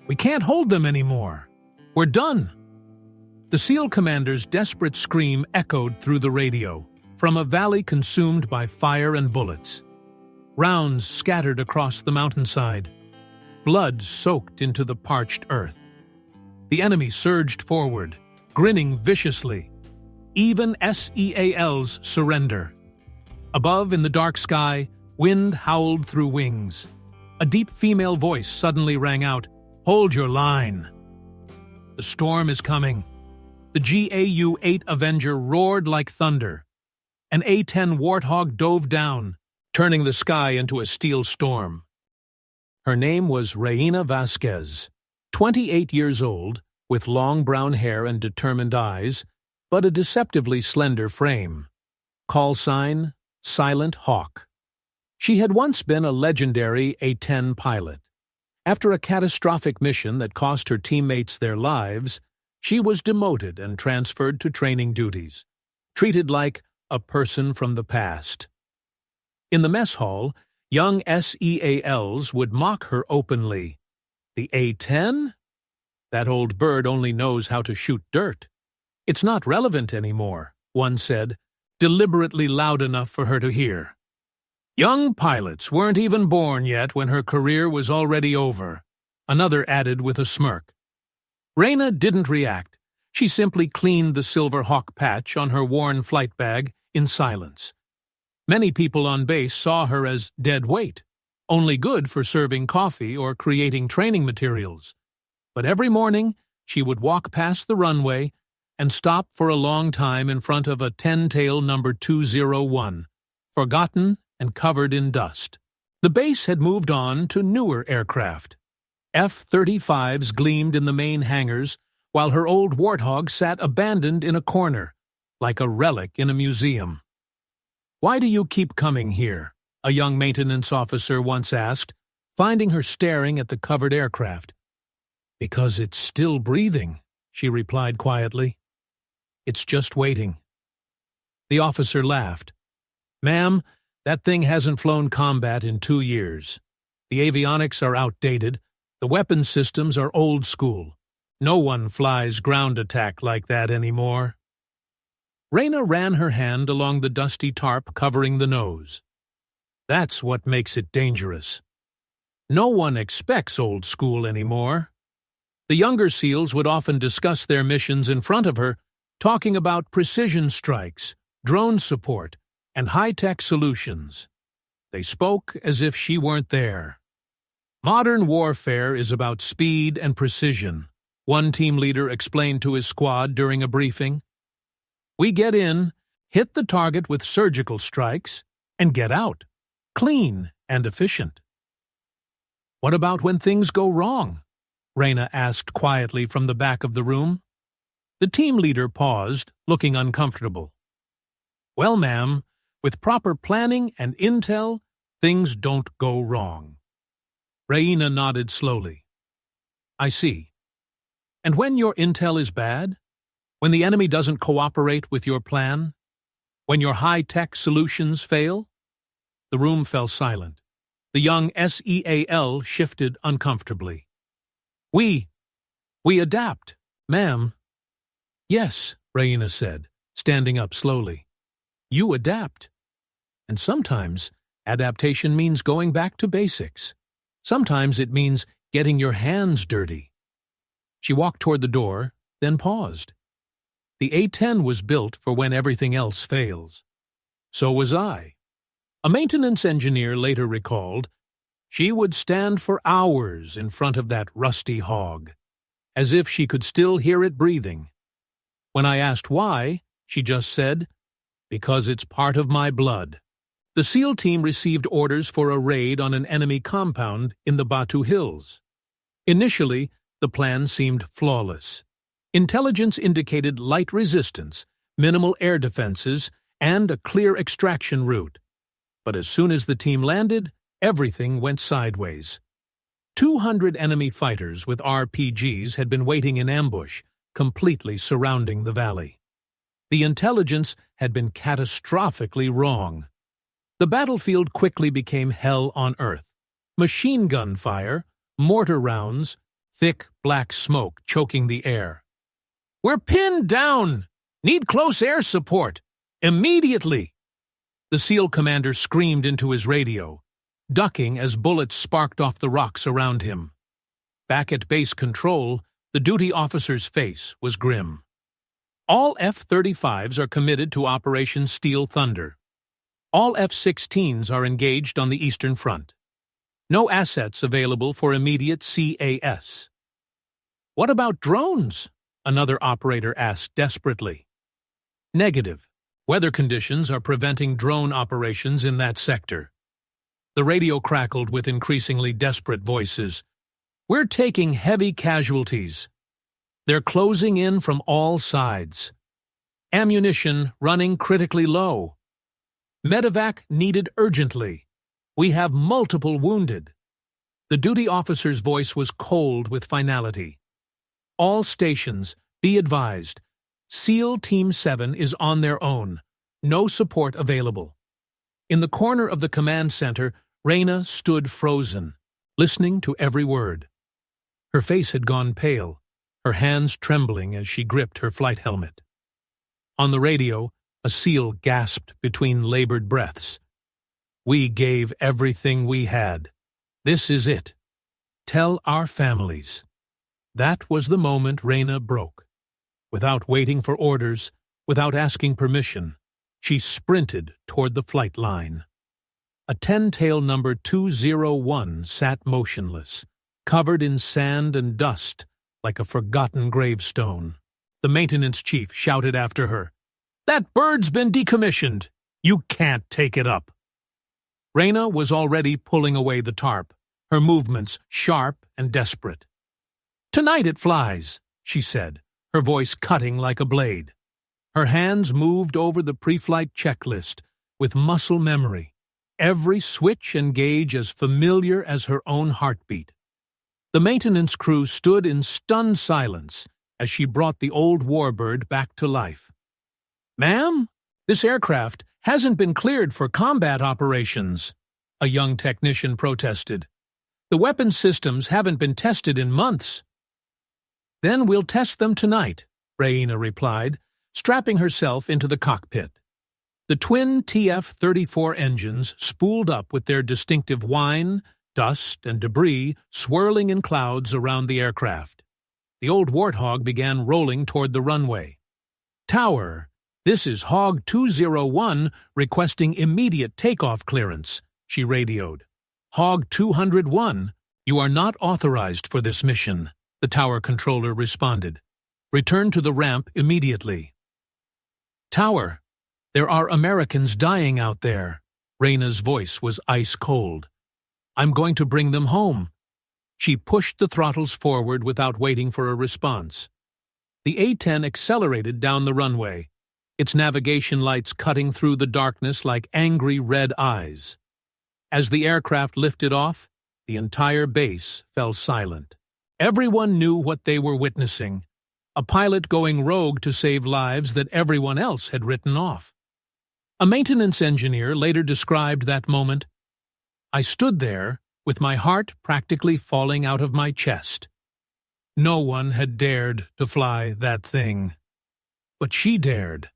We can't hold them anymore. We're done. The SEAL commander's desperate scream echoed through the radio, from a valley consumed by fire and bullets. Rounds scattered across the mountainside. Blood soaked into the parched earth. The enemy surged forward, grinning viciously. Even SEALs surrender. Above in the dark sky, wind howled through wings. A deep female voice suddenly rang out, "Hold your line." The storm is coming. The GAU-8 Avenger roared like thunder. An A-10 Warthog dove down, turning the sky into a steel storm. Her name was Reina Vasquez, 28 years old, with long brown hair and determined eyes, but a deceptively slender frame. Call sign, Silent Hawk. She had once been a legendary A-10 pilot. After a catastrophic mission that cost her teammates their lives, she was demoted and transferred to training duties, treated like a person from the past. In the mess hall, young SEALs would mock her openly. The A-10? That old bird only knows how to shoot dirt. It's not relevant anymore, one said, deliberately loud enough for her to hear. Young pilots weren't even born yet when her career was already over, another added with a smirk. Reina didn't react. She simply cleaned the Silver Hawk patch on her worn flight bag in silence. Many people on base saw her as dead weight, only good for serving coffee or creating training materials. But every morning, she would walk past the runway and stop for a long time in front of a 10-tail number 201, forgotten and covered in dust. The base had moved on to newer aircraft. F-35s gleamed in the main hangars, while her old Warthog sat abandoned in a corner, like a relic in a museum. "Why do you keep coming here?" a young maintenance officer once asked, finding her staring at the covered aircraft. "Because it's still breathing," she replied quietly. "It's just waiting." The officer laughed. "Ma'am, that thing hasn't flown combat in 2 years. The avionics are outdated. The weapons systems are old school. No one flies ground attack like that anymore." Reina ran her hand along the dusty tarp covering the nose. "That's what makes it dangerous. No one expects old school anymore." The younger SEALs would often discuss their missions in front of her, talking about precision strikes, drone support, and high-tech solutions. They spoke as if she weren't there. "Modern warfare is about speed and precision," one team leader explained to his squad during a briefing. "We get in, hit the target with surgical strikes, and get out, clean and efficient." "What about when things go wrong?" Reina asked quietly from the back of the room. The team leader paused, looking uncomfortable. "Well, ma'am, with proper planning and intel, things don't go wrong." Reina nodded slowly. "I see. And when your intel is bad? When the enemy doesn't cooperate with your plan? When your high-tech solutions fail?" The room fell silent. The young SEAL shifted uncomfortably. We adapt, ma'am." "Yes," Reina said, standing up slowly. "You adapt. And sometimes adaptation means going back to basics. Sometimes it means getting your hands dirty." She walked toward the door, then paused. The A-10 was built for when everything else fails. So was I. A maintenance engineer later recalled, "She would stand for hours in front of that rusty hog, as if she could still hear it breathing. When I asked why, she just said, 'Because it's part of my blood.'" The SEAL team received orders for a raid on an enemy compound in the Batu Hills. Initially, the plan seemed flawless. Intelligence indicated light resistance, minimal air defenses, and a clear extraction route. But as soon as the team landed, everything went sideways. 200 enemy fighters with RPGs had been waiting in ambush, completely surrounding the valley. The intelligence had been catastrophically wrong. The battlefield quickly became hell on earth. Machine gun fire, mortar rounds, thick black smoke choking the air. "We're pinned down! Need close air support! Immediately!" The SEAL commander screamed into his radio, ducking as bullets sparked off the rocks around him. Back at base control, the duty officer's face was grim. All F-35s are committed to Operation Steel Thunder. All F-16s are engaged on the Eastern Front. No assets available for immediate CAS. "What about drones?" another operator asked desperately. "Negative. Weather conditions are preventing drone operations in that sector." The radio crackled with increasingly desperate voices. "We're taking heavy casualties. They're closing in from all sides. Ammunition running critically low. Medevac needed urgently. We have multiple wounded." The duty officer's voice was cold with finality. "All stations, be advised. SEAL Team 7 is on their own. No support available." In the corner of the command center, Raina stood frozen, listening to every word. Her face had gone pale, her hands trembling as she gripped her flight helmet. On the radio, a SEAL gasped between labored breaths. "We gave everything we had. This is it. Tell our families." That was the moment Raina broke. Without waiting for orders, without asking permission, she sprinted toward the flight line. A 10-tail number 201 sat motionless, covered in sand and dust like a forgotten gravestone. The maintenance chief shouted after her, "That bird's been decommissioned. You can't take it up." Raina was already pulling away the tarp, her movements sharp and desperate. "Tonight it flies," she said, her voice cutting like a blade. Her hands moved over the pre-flight checklist with muscle memory, every switch and gauge as familiar as her own heartbeat. The maintenance crew stood in stunned silence as she brought the old warbird back to life. "Ma'am, this aircraft hasn't been cleared for combat operations," a young technician protested. "The weapon systems haven't been tested in months." "Then we'll test them tonight," Raina replied, strapping herself into the cockpit. The twin TF-34 engines spooled up with their distinctive whine, dust, and debris swirling in clouds around the aircraft. The old Warthog began rolling toward the runway. "Tower, this is Hog 201 requesting immediate takeoff clearance," she radioed. "Hog 201, you are not authorized for this mission," the tower controller responded. "Return to the ramp immediately." "Tower, there are Americans dying out there." Raina's voice was ice-cold. "I'm going to bring them home." She pushed the throttles forward without waiting for a response. The A-10 accelerated down the runway, its navigation lights cutting through the darkness like angry red eyes. As the aircraft lifted off, the entire base fell silent. Everyone knew what they were witnessing, a pilot going rogue to save lives that everyone else had written off. A maintenance engineer later described that moment, "I stood there with my heart practically falling out of my chest. No one had dared to fly that thing. But she dared."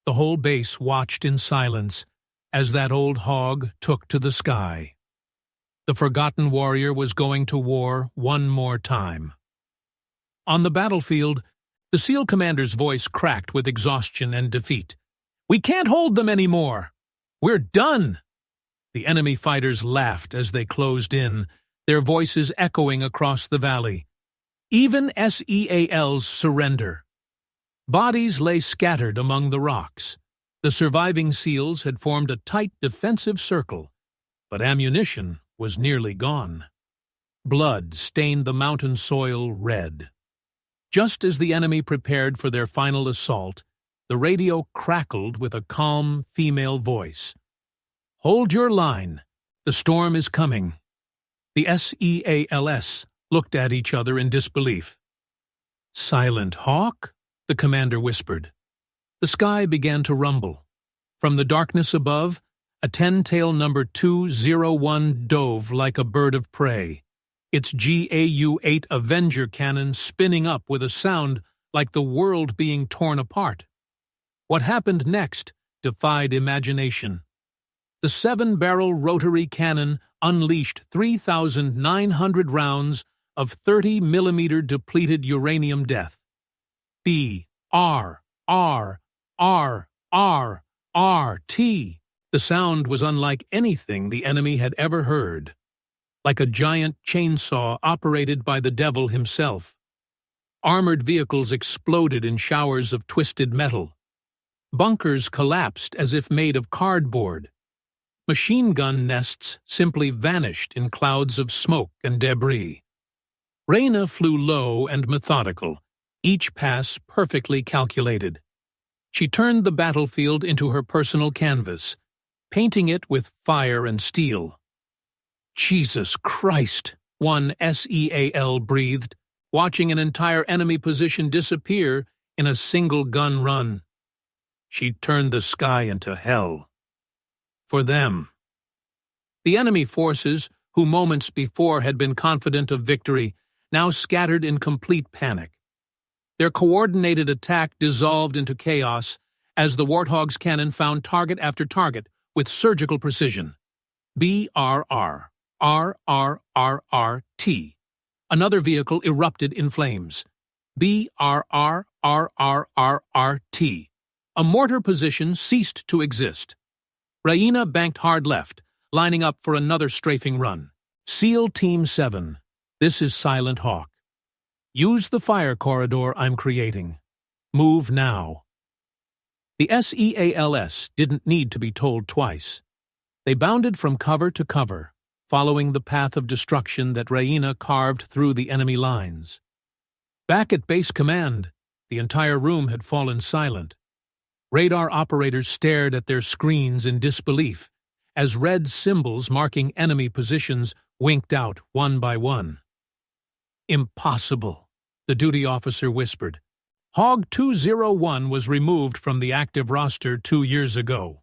The whole base watched in silence as that old hog took to the sky. The forgotten warrior was going to war one more time. On the battlefield, the SEAL commander's voice cracked with exhaustion and defeat. "We can't hold them anymore. We're done." The enemy fighters laughed as they closed in, their voices echoing across the valley. Even SEALs surrender. Bodies lay scattered among the rocks. The surviving SEALs had formed a tight defensive circle, but ammunition was nearly gone. Blood stained the mountain soil red. Just as the enemy prepared for their final assault, the radio crackled with a calm female voice. "Hold your line. The storm is coming." The SEALs looked at each other in disbelief. "Silent Hawk?" the commander whispered. The sky began to rumble. From the darkness above, a 10-tail number 201 dove like a bird of prey. its GAU-8 Avenger cannon spinning up with a sound like the world being torn apart. What happened next defied imagination. The 7-barrel rotary cannon unleashed 3,900 rounds of 30-millimeter depleted uranium death. B, R, R, R, R, R, T. The sound was unlike anything the enemy had ever heard, like a giant chainsaw operated by the devil himself. Armored vehicles exploded in showers of twisted metal. Bunkers collapsed as if made of cardboard. Machine gun nests simply vanished in clouds of smoke and debris. Reyna flew low and methodical, each pass perfectly calculated. She turned the battlefield into her personal canvas, painting it with fire and steel. Jesus Christ, one SEAL breathed, watching an entire enemy position disappear in a single gun run. She turned the sky into hell. For them. The enemy forces, who moments before had been confident of victory, now scattered in complete panic. Their coordinated attack dissolved into chaos as the Warthog's cannon found target after target with surgical precision. BRR, RRRRT. Another vehicle erupted in flames. BRRRRRRT. A mortar position ceased to exist. Reyna banked hard left, lining up for another strafing run. SEAL Team 7. This is Silent Hawk. Use the fire corridor I'm creating. Move now. The SEALs didn't need to be told twice. They bounded from cover to cover, following the path of destruction that Reyna carved through the enemy lines. Back at base command, the entire room had fallen silent. Radar operators stared at their screens in disbelief as red symbols marking enemy positions winked out one by one. Impossible, the duty officer whispered. Hog 201 was removed from the active roster 2 years ago.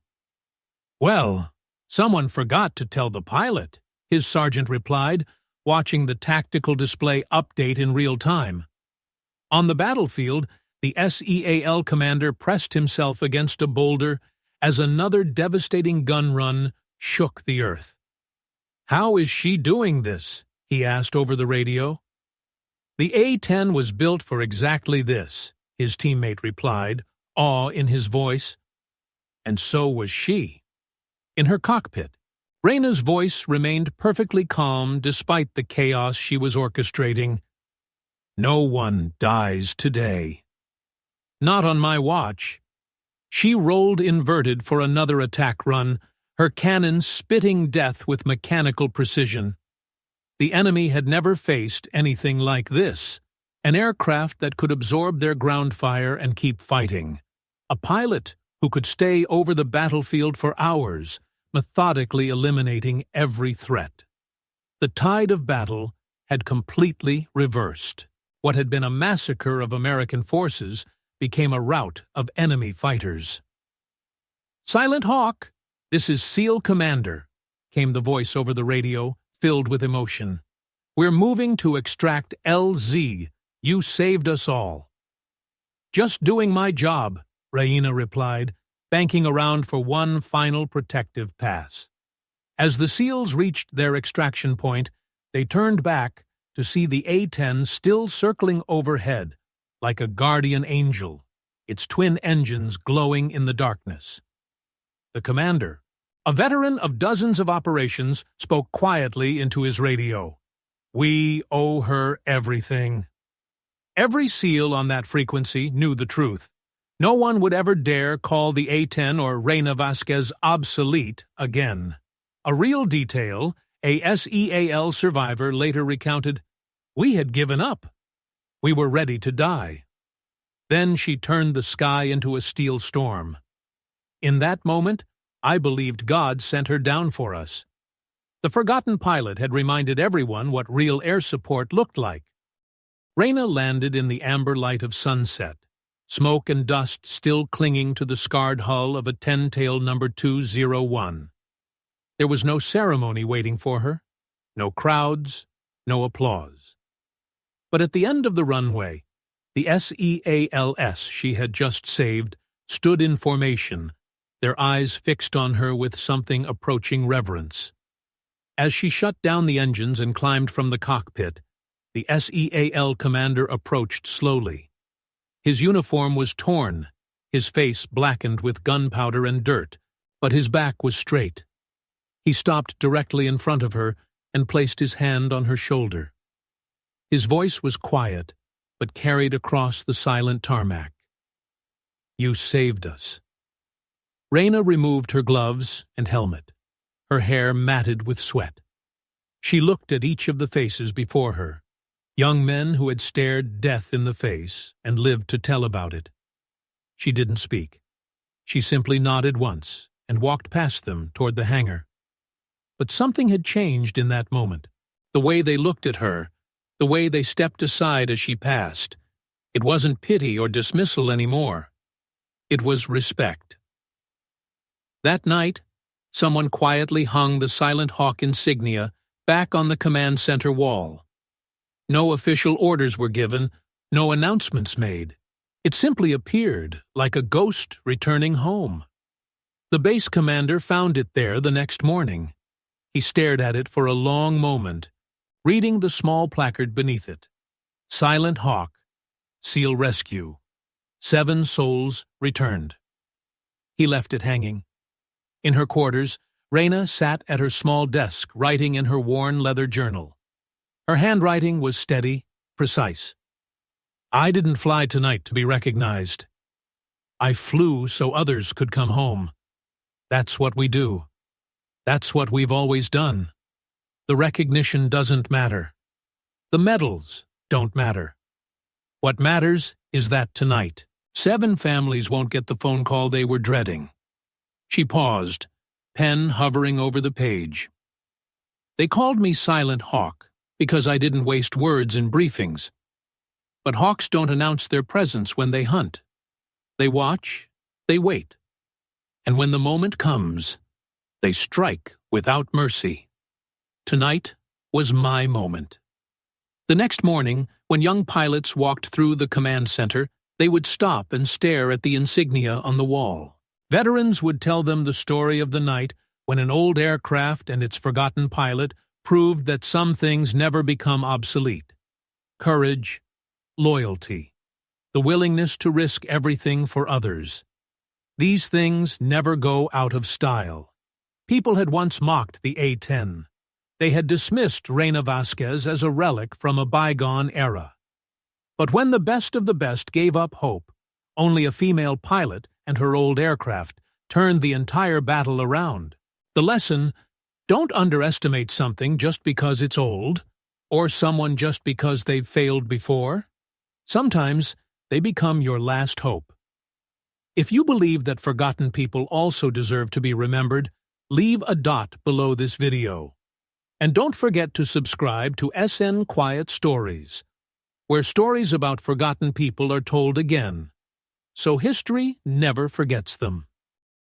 Well, someone forgot to tell the pilot, his sergeant replied, watching the tactical display update in real time. On the battlefield, the SEAL commander pressed himself against a boulder as another devastating gun run shook the earth. How is she doing this? He asked over the radio. The A-10 was built for exactly this, his teammate replied, awe in his voice. And so was she. In her cockpit, Reyna's voice remained perfectly calm despite the chaos she was orchestrating. No one dies today. Not on my watch. She rolled inverted for another attack run, her cannon spitting death with mechanical precision. The enemy had never faced anything like this, an aircraft that could absorb their ground fire and keep fighting, a pilot who could stay over the battlefield for hours, methodically eliminating every threat. The tide of battle had completely reversed. What had been a massacre of American forces became a rout of enemy fighters. Silent Hawk, this is SEAL Commander, came the voice over the radio, filled with emotion. We're moving to extract LZ. You saved us all. Just doing my job, Reyna replied, banking around for one final protective pass. As the SEALs reached their extraction point, they turned back to see the A-10 still circling overhead, like a guardian angel, its twin engines glowing in the darkness. The commander, a veteran of dozens of operations, spoke quietly into his radio. We owe her everything. Every SEAL on that frequency knew the truth. No one would ever dare call the A-10 or Reyna Vasquez obsolete again. A real detail, a SEAL survivor later recounted, "We had given up. We were ready to die." Then she turned the sky into a steel storm. In that moment, I believed God sent her down for us. The forgotten pilot had reminded everyone what real air support looked like. Reyna landed in the amber light of sunset, smoke and dust still clinging to the scarred hull of a 10-tail number 201. There was no ceremony waiting for her, no crowds, no applause. But at the end of the runway, the SEALs she had just saved stood in formation, their eyes fixed on her with something approaching reverence. As she shut down the engines and climbed from the cockpit, the SEAL commander approached slowly. His uniform was torn, his face blackened with gunpowder and dirt, but his back was straight. He stopped directly in front of her and placed his hand on her shoulder. His voice was quiet, but carried across the silent tarmac. "You saved us." Reyna removed her gloves and helmet, her hair matted with sweat. She looked at each of the faces before her, young men who had stared death in the face and lived to tell about it. She didn't speak. She simply nodded once and walked past them toward the hangar. But something had changed in that moment. The way they looked at her, the way they stepped aside as she passed. It wasn't pity or dismissal anymore. It was respect. That night, someone quietly hung the Silent Hawk insignia back on the command center wall. No official orders were given, no announcements made. It simply appeared, like a ghost returning home. The base commander found it there the next morning. He stared at it for a long moment, reading the small placard beneath it. Silent Hawk, SEAL Rescue. 7 souls returned. He left it hanging. In her quarters, Reyna sat at her small desk writing in her worn leather journal. Her handwriting was steady, precise. "I didn't fly tonight to be recognized. I flew so others could come home. That's what we do. That's what we've always done. The recognition doesn't matter. The medals don't matter. What matters is that tonight, 7 families won't get the phone call they were dreading." She paused, pen hovering over the page. "They called me Silent Hawk because I didn't waste words in briefings. But hawks don't announce their presence when they hunt. They watch, they wait. And when the moment comes, they strike without mercy. Tonight was my moment." The next morning, when young pilots walked through the command center, they would stop and stare at the insignia on the wall. Veterans would tell them the story of the night when an old aircraft and its forgotten pilot proved that some things never become obsolete. Courage, loyalty, the willingness to risk everything for others. These things never go out of style. People had once mocked the A-10. They had dismissed Reyna Vasquez as a relic from a bygone era. But when the best of the best gave up hope, only a female pilot and her old aircraft turned the entire battle around. The lesson: don't underestimate something just because it's old, or someone just because they've failed before. Sometimes they become your last hope. If you believe that forgotten people also deserve to be remembered, leave a dot below this video. And don't forget to subscribe to SN Quiet Stories, where stories about forgotten people are told again, so history never forgets them.